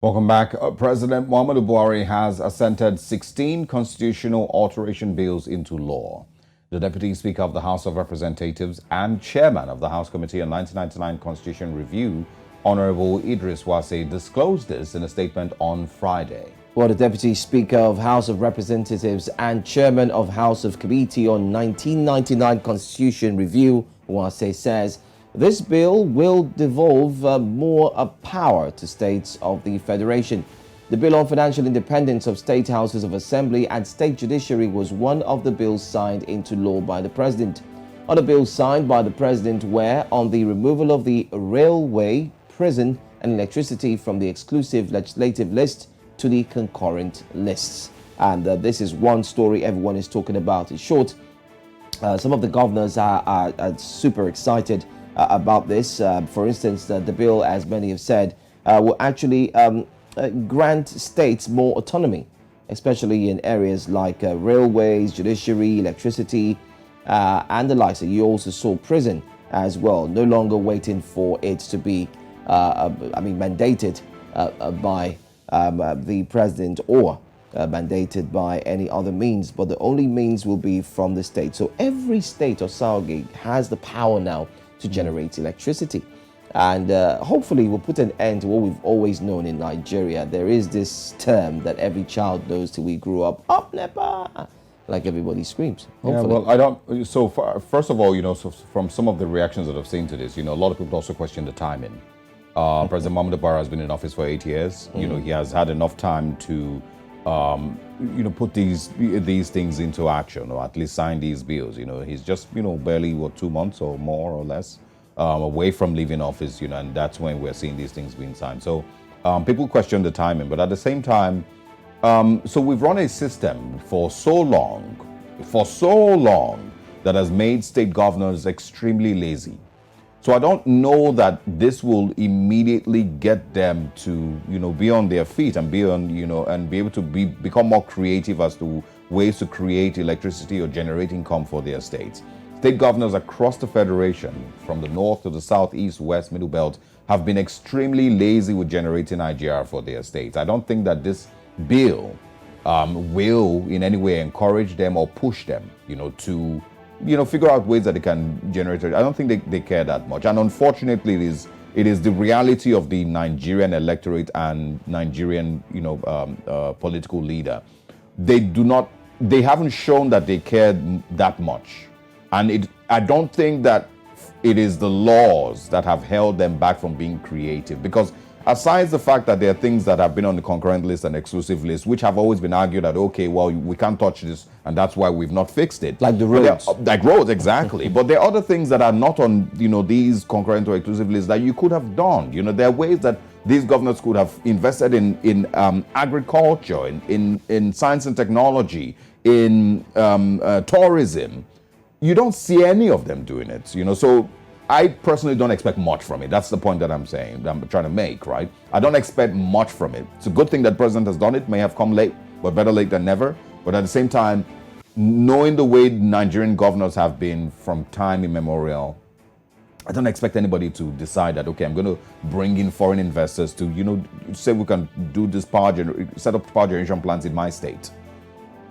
Welcome back. President Muhammadu Buhari has assented 16 constitutional alteration bills into law. The Deputy Speaker of the House of Representatives and Chairman of the House Committee on 1999 Constitution Review, Honorable Idris Wase, disclosed this in a statement on Friday. Well, the Deputy Speaker of House of Representatives and Chairman of House of Committee on 1999 Constitution Review, Wase, says this bill will devolve more power to states of the Federation. The Bill on Financial Independence of State Houses of Assembly and State Judiciary was one of the bills signed into law by the President. Other bills signed by the President were on the removal of the railway, prison and electricity from the exclusive legislative list to the concurrent lists. And this is one story everyone is talking about. In short, some of the governors are super excited about this. For instance, the bill, as many have said, will actually grant states more autonomy, especially in areas like railways, judiciary, electricity, and the likes. You also saw prison as well, no longer waiting for it to be, mandated by the president or mandated by any other means, but the only means will be from the state. So every state or Saudi has the power now to generate electricity, and hopefully we'll put an end to what we've always known in Nigeria. There is this term that every child knows till we grew up NEPA, like everybody screams. Hopefully. Yeah, well, I don't. So first of all, so from some of the reactions that I've seen to this, a lot of people also question the timing. President Muhammadu Buhari has been in office for 8 years. He has had enough time to put these things into action, or at least sign these bills. He's just barely 2 months or more or less away from leaving office. And that's when we're seeing these things being signed. So people question the timing, but at the same time, so we've run a system for so long that has made state governors extremely lazy. So I don't know that this will immediately get them to, be on their feet and be on, and be able to become more creative as to ways to create electricity or generate income for their states. State governors across the Federation, from the north to the south, east, west, middle belt, have been extremely lazy with generating IGR for their states. I don't think that this bill will in any way encourage them or push them, to figure out ways that they can generate it. I don't think they care that much. And unfortunately, it is the reality of the Nigerian electorate and Nigerian, political leader. They haven't shown that they cared that much. And I don't think that it is the laws that have held them back from being creative, because aside the fact that there are things that have been on the concurrent list and exclusive list, which have always been argued that, okay, well, we can't touch this, and that's why we've not fixed it. Like the roads. Like roads, exactly. But there are other things that are not on, these concurrent or exclusive lists that you could have done. There are ways that these governors could have invested in agriculture, in science and technology, in tourism. You don't see any of them doing it, so I personally don't expect much from it. That's the point that I'm saying, that I'm trying to make, right? I don't expect much from it. It's a good thing that the president has done it. May have come late, but better late than never. But at the same time, knowing the way Nigerian governors have been from time immemorial, I don't expect anybody to decide that, okay, I'm going to bring in foreign investors to, say we can do this set up power generation plants in my state.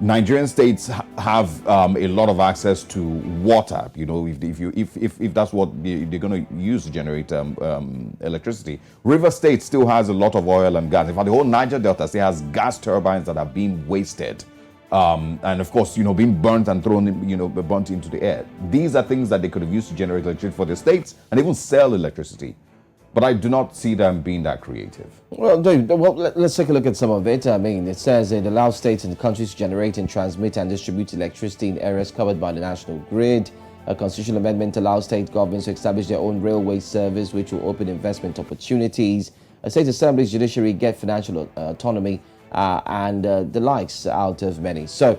Nigerian states have a lot of access to water. If that's what they're going to use to generate electricity. River State still has a lot of oil and gas. In fact, the whole Niger Delta still has gas turbines that are being wasted, and of course, being burnt and thrown, burnt into the air. These are things that they could have used to generate electricity for their states and even sell electricity. But I do not see them being that creative. Well, let's take a look at some of it. It says it allows states and countries to generate and transmit and distribute electricity in areas covered by the national grid. A constitutional amendment allows state governments to establish their own railway service, which will open investment opportunities. State assemblies, judiciary get financial autonomy, and the likes out of many. So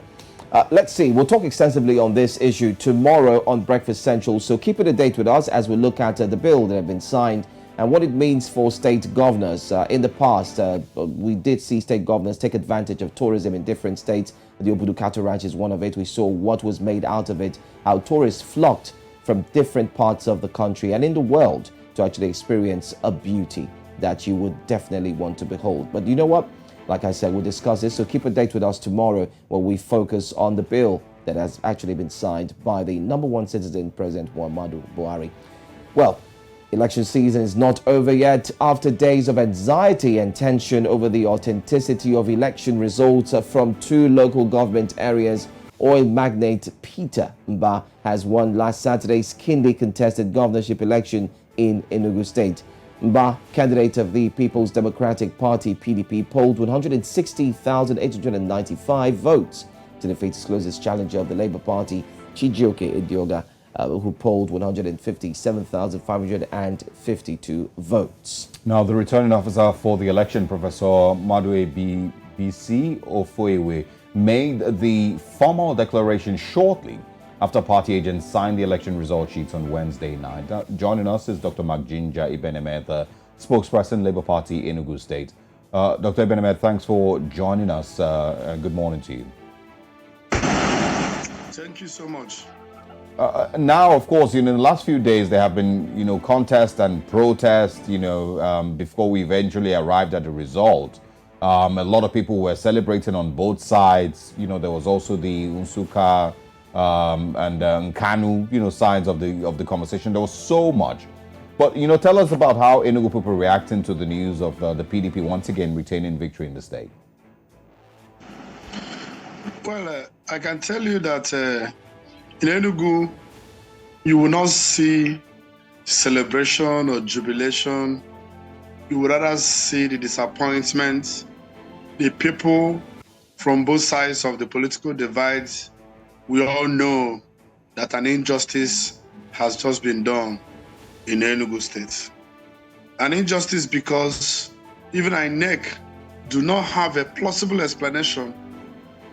let's see. We'll talk extensively on this issue tomorrow on Breakfast Central. So keep it a date with us as we look at the bill that have been signed and what it means for state governors. In the past, we did see state governors take advantage of tourism in different states. The Obudu Cattle Ranch is one of it. We saw what was made out of it, how tourists flocked from different parts of the country and in the world to actually experience a beauty that you would definitely want to behold. But you know what? Like I said, we'll discuss this. So keep a date with us tomorrow where we focus on the bill that has actually been signed by the number one citizen, President Muhammadu Buhari. Well, election season is not over yet. After days of anxiety and tension over the authenticity of election results from two local government areas, oil magnate Peter Mba has won last Saturday's keenly contested governorship election in Enugu State. Mba, candidate of the People's Democratic Party (PDP), polled 160,895 votes to defeat his closest challenger of the Labour Party, Chijioke Edioga, who polled 157,552 votes. Now, the returning officer for the election, Professor Madue BC Ofoewe, made the formal declaration shortly after party agents signed the election result sheets on Wednesday night. Joining us is Dr. Maginja Ibeneme, the spokesperson, Labour Party, Enugu State. Dr. Ibeneme, thanks for joining us. Good morning to you. Thank you so much. Now, of course, in the last few days, there have been, contests and protests, before we eventually arrived at the result. A lot of people were celebrating on both sides. There was also the Unsuka and Nkanu, sides of the conversation. There was so much. But, tell us about how Enugu people reacting to the news of the PDP once again retaining victory in the state. Well, I can tell you that in Enugu, you will not see celebration or jubilation. You would rather see the disappointment. The people from both sides of the political divide, we all know that an injustice has just been done in Enugu State. An injustice because even INEC do not have a plausible explanation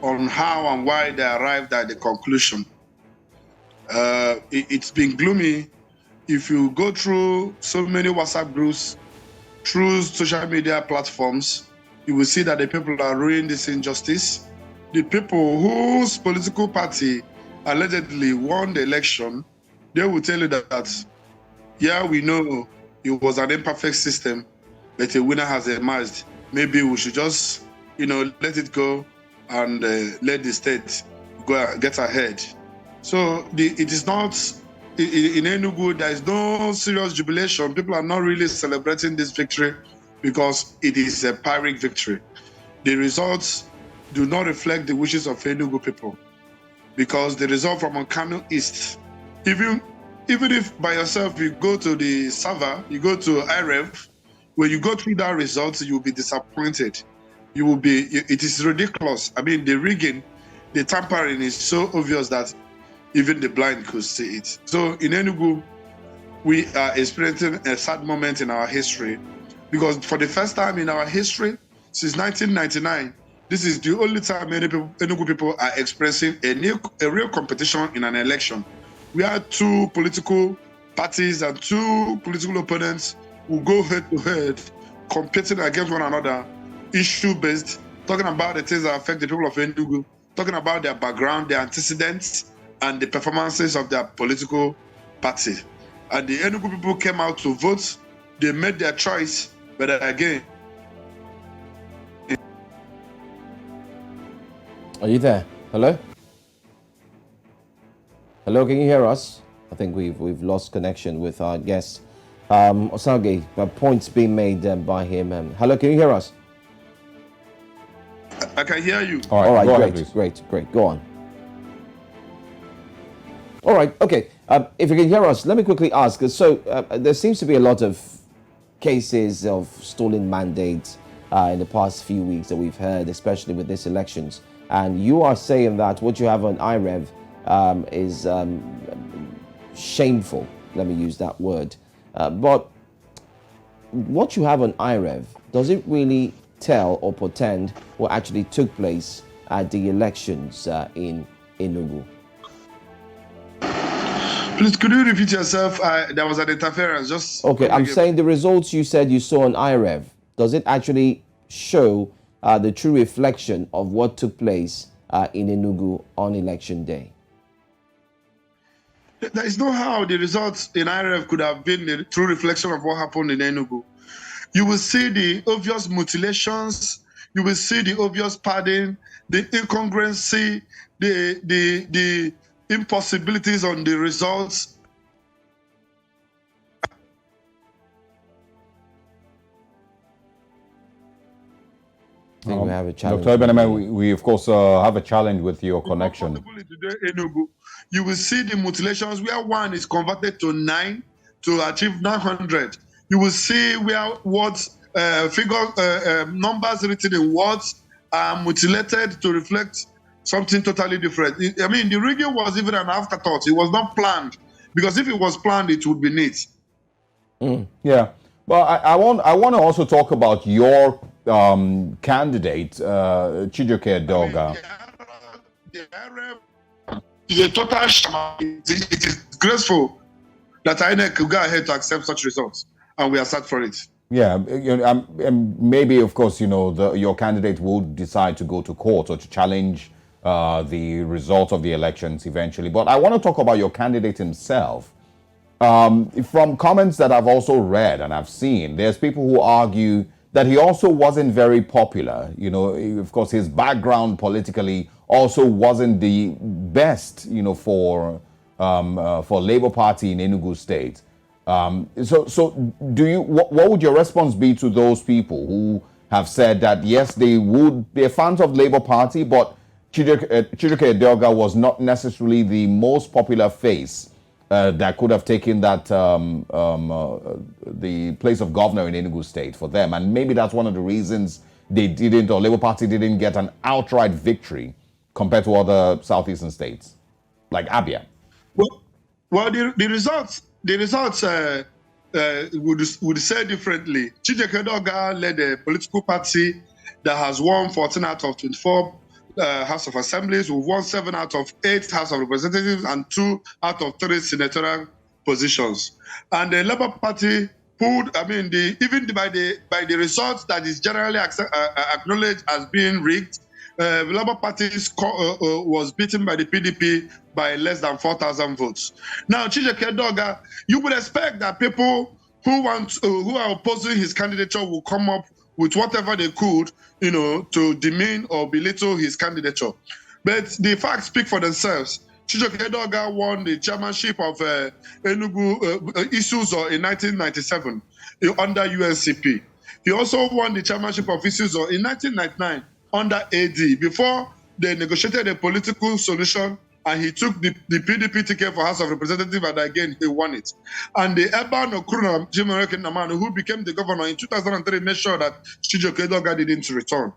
on how and why they arrived at the conclusion. It's been gloomy. If you go through so many WhatsApp groups, through social media platforms, you will see that the people are ruining this injustice. The people whose political party allegedly won the election, they will tell you that, yeah, we know it was an imperfect system, but a winner has emerged. Maybe we should just, let it go and let the state get ahead. So it is not, in Enugu, there is no serious jubilation. People are not really celebrating this victory because it is a Pyrrhic victory. The results do not reflect the wishes of Enugu people because the result from Nkanu East, even if by yourself you go to the server, you go to IREV, when you go through that result, you will be disappointed. It is ridiculous. I mean, the rigging, the tampering is so obvious that even the blind could see it. So in Enugu, we are experiencing a sad moment in our history because for the first time in our history, since 1999, this is the only time Enugu people are experiencing a real competition in an election. We had two political parties and two political opponents who go head to head, competing against one another, issue-based, talking about the things that affect the people of Enugu, talking about their background, their antecedents, and the performances of their political party. And the Enugu people came out to vote. They made their choice, but again... Are you there? Hello? Hello, can you hear us? I think we've lost connection with our guest. Osage, points being made by him. Hello, can you hear us? I can hear you. All right, Ahead, great. Go on. All right, okay. If you can hear us, let me quickly ask. So there seems to be a lot of cases of stolen mandates in the past few weeks that we've heard, especially with these elections. And you are saying that what you have on IREV is shameful. Let me use that word. But what you have on IREV, does it really tell or portend what actually took place at the elections in Enugu? Please, could you repeat yourself? There was an interference. Just okay. I'm saying the results you said you saw on IREV. Does it actually show the true reflection of what took place in Enugu on election day? There is no how the results in IREV could have been the true reflection of what happened in Enugu. You will see the obvious mutilations. You will see the obvious padding, the incongruency, the impossibilities on the results. I think we have a challenge. Dr. Ebeneme, we of course have a challenge with your connection. Enugu, you will see the mutilations where 1 is converted to 9 to achieve 900. You will see where words, numbers written in words are mutilated to reflect something totally different. I mean, the rigging was even an afterthought. It was not planned, because if it was planned, it would be neat. Yeah. Well, I want to also talk about your candidate, Chijioke Edoga. It's a total sham. It is graceful that INEC could go ahead to accept such results, and we are sad for it. Yeah, and maybe, of course, your candidate will decide to go to court or to challenge the result of the elections eventually. But I want to talk about your candidate himself. From comments that I've also read and I've seen, there's people who argue that he also wasn't very popular. Of course, his background politically also wasn't the best, for Labour Party in Enugu State. So what would your response be to those people who have said that, yes, they're fans of Labour Party, but Chijioke Edoga was not necessarily the most popular face that could have taken that the place of governor in Enugu State for them, and maybe that's one of the reasons they didn't, or Labour Party didn't get an outright victory compared to other southeastern states like Abia. Well, the results would say differently. Chijioke Edoga led a political party that has won 14 out of 24 House of Assemblies. We've won 7 out of 8 House of Representatives and 2 out of 3 senatorial positions. And the Labour Party pulled, even by the results that is generally acknowledged as being rigged, the Labour Party was beaten by the PDP by less than 4,000 votes. Now, Chijioke Edoga, you would expect that people who are opposing his candidature will come up with whatever they could, to demean or belittle his candidature. But the facts speak for themselves. Chijioke Edoga won the chairmanship of Enugu Isuzo in 1997 under UNCP. He also won the chairmanship of Isuzo in 1999 under AD, before they negotiated a political solution and he took the PDP ticket for House of Representatives, and again, he won it. And the Eba Nokruna Jimereke Namanu, who became the governor in 2003, made sure that Chijioke Edoga didn't return.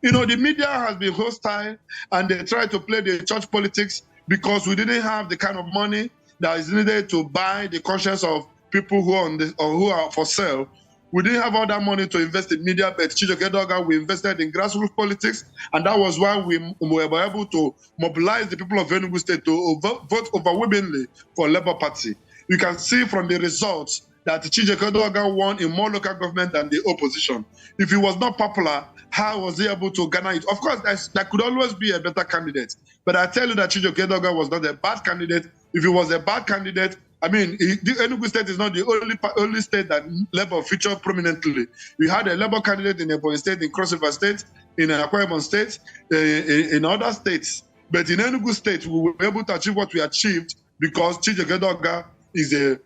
The media has been hostile, and they try to play the church politics because we didn't have the kind of money that is needed to buy the conscience of people who are for sale. We didn't have all that money to invest in media, but Chijioke Edoga, we invested in grassroots politics, and that was why we were able to mobilize the people of Enugu State to vote overwhelmingly for Labour Party. You can see from the results that Chijioke Edoga won in more local government than the opposition. If he was not popular, how was he able to garner it? Of course, there could always be a better candidate, but I tell you that Chijioke Edoga was not a bad candidate. If he was a bad candidate, the Enugu State is not the only state that Labour featured prominently. We had a Labour candidate in Ebonyi State, in Cross River State, in Akwa Ibom State, in other states. But in Enugu State, we were able to achieve what we achieved because Chijioke Edoga is a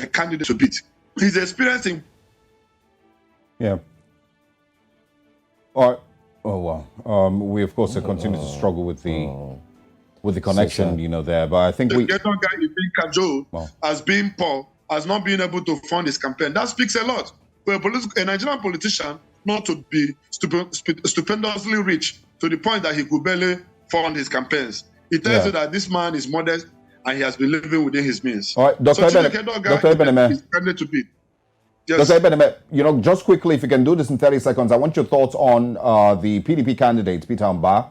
candidate to beat. He's experiencing. Yeah. All right. Oh wow. We of course continue to struggle with the connection, there. But I think the guy is being cajoled as being poor, as not being able to fund his campaign. That speaks a lot for a Nigerian politician not to be stupendously rich to the point that he could barely fund his campaigns. It tells you that this man is modest and he has been living within his means. All right, Dr. Ebeneme, is candidate to beat. Yes. Dr. Ebeneme, just quickly, if you can do this in 30 seconds, I want your thoughts on the PDP candidate, Peter Mba,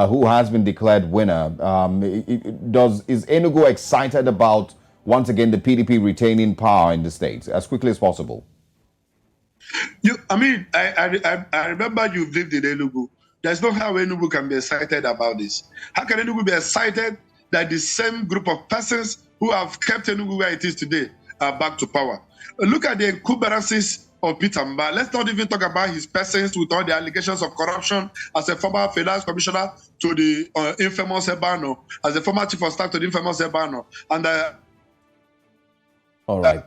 who has been declared winner. Is Enugu excited about, once again, the PDP retaining power in the state as quickly as possible? I remember you've lived in Enugu. There's no how Enugu can be excited about this. How can Enugu be excited that the same group of persons who have kept Enugu where it is today are back to power? Look at the incumbrances of Peter Mba. Let's not even talk about his persons with all the allegations of corruption as a former finance commissioner to the infamous Ebano, as a former chief of staff to the infamous Ebano. And all right.